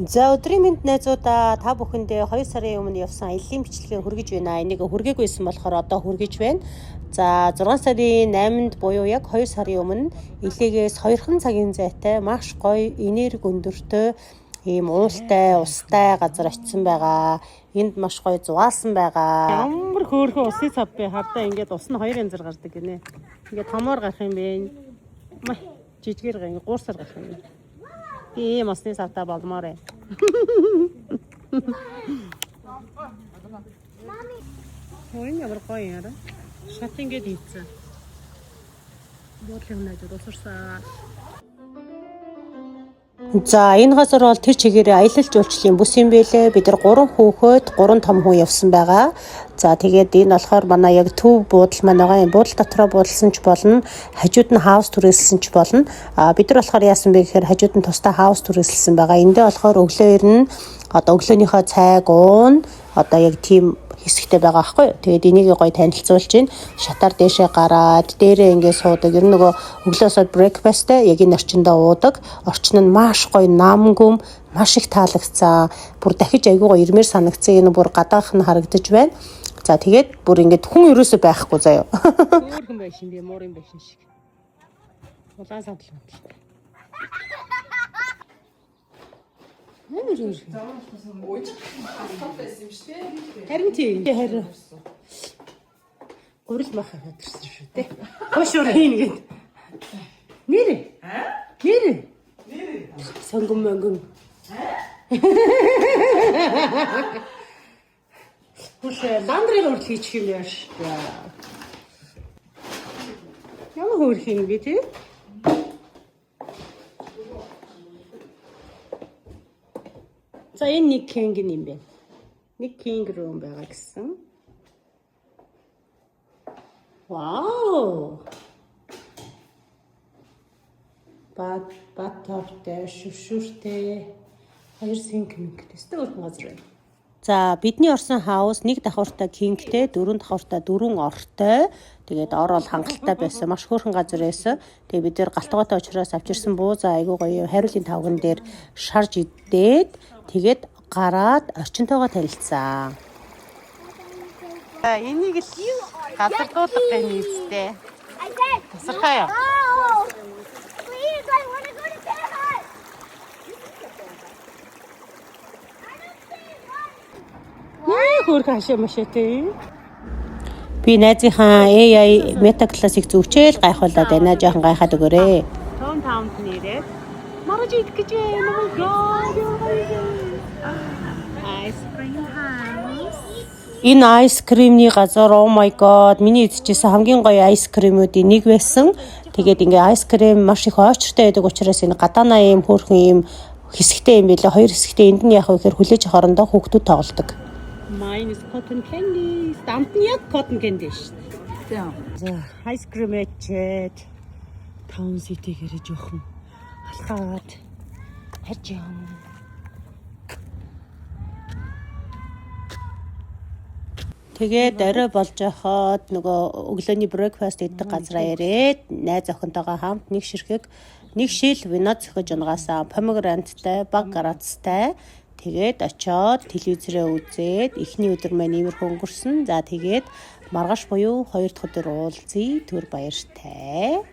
За өдрийн мэнд найзуудаа та бүхэндээ 2 сарын өмнө явсан аяллаа бичлэгээ хүргэж байна. Энийг хүргээгүйсэн болохоор одоо хүргэж байна. За 6 сарын 8-нд буюу яг 2 сарын өмнө илээгээс 2хан цагийн зайтай маш гоё энерги өндөртэй ийм уултай, устай газар очисон байгаа. Энд маш гоё зугаалсан байгаа. Ямар хөөрхөн усын цав бэ? Хардаа ингээд ус нь 2 янзар гардаг гинэ. Ингээд томоор гарах юм бэ. Жижигэр ингээд 3 сар гарах юм. Ийм усны цавтай болмоор ээ. Хөөе ямар гоё яра. Шат ингээд ийцэн. Бодлын найдад усарсаа. За энэ газар бол тэр чигээрээ аялал жуулчлалын бүс юм бэлээ. Бид нар 3 хүүхэд 3 том хүн явсан байгаа. За тэгээд энэ болохоор манай яг төв буудал маань байгаа. Энэ буудал дотроо буудалсан ч болно. Хажууд нь хаус түрээсэлсэн ч болно. Бид нар болохоор яасан бэ гэхээр хажууд нь тусдаа хаус түрээсэлсэн байгаа. Эндээ болохоор өглөөр нь одоо өглөөнийхөө цайг уун одоо яг тийм хэсэгтэй байгаа байхгүй юу. Тэгээд энийг гоё танилцуулж байна. Шатаар дээшээ гараад дээрээ ингээд суудаг. Ер нь нөгөө өглөөсөө брейкфасттэй яг энэ орчиндөө уудаг. Орчин нь маш гоё намгүм, маш их таалагдсан. Бүр дахиж айгүй гоё ирмээр санагдсан. Энэ бүр гадаах нь харагдаж байна. За тэгээд бүр ингээд хүн ерөөсөө байхгүй заяа. Хөөрхөн байшин би муурын байшин шиг. Улаан садлаа. Харин тийм. Харин. Гурил мах хатарсан шүү дээ. Хошуур хийн гээд. Нэрэ? Нэрэ? Сонгом монгом. Хүлээ ландрыг урд хийчих юм яаш. Ямар хөөрх юм бэ тий? За энэ нэг кинг юм бэ. Нэг кинг руу байгаа гэсэн. Вау! Батавтай, шүршүртэй 2 синк тэстэй өрхөн газар байна. За бидний орсон хаус 1 давхуртай кингтэй, 4 давхуртай 4 ортой. Тэгээд ор бол хангалттай байсан. Маш хөөрхөн газар байсан. Тэгээд бид нэр галтгоотой учраас авчирсан буузаа айгуу гоё хариулын тавган дээр шарж идээд тэгээд гараад орчинтойгоо танилцсан. Энийг л газар дуулах гэх юм үстэй. Тасархаа яа. Хөөрхөн хашаа машаатай. Би найзынхаа AI Meta Classic зүгчээл гайхуулаад байна. Жохон гайхаад өгөөрэй. Том таамд нэрээ. Марж идэх гэж байна. Oh my god. Ice cream house. Энэ ice cream-ний газар oh my god. Миний идчихсэн хамгийн гоё ice cream-уудын нэг байсан. Тэгээд ингээ ice cream маш их ойчртой байдаг учраас энэ гадаанаа ийм хөөрхөн ийм хэсэгтэй юм билээ. 2 хэсэгтэй энд нь яг ихээр хүлээж хоорондоо хүүхдүүд тоглодог. Mine is cotton candy. Дамт нь яг cotton candy шүү дээ. За, ice cream ээчээд 5 сэтгээрээ жоохон алхаад харж юм. Тэгээд орой болж байхад нөгөө өглөөний брейкфаст идэх газараа ирээд найз охинтойгоо хамт нэг ширхэг нэг шил вино зөхөж унгасаа помегранаттай, баг гарацтай. Тэгээд очоод телевизээрээ үзээд эхний өдөр маань иймэрхүү өнгөрсөн. За тэгээд маргааш буюу 2 дахь өдөр уулзъя. Түр баяртай.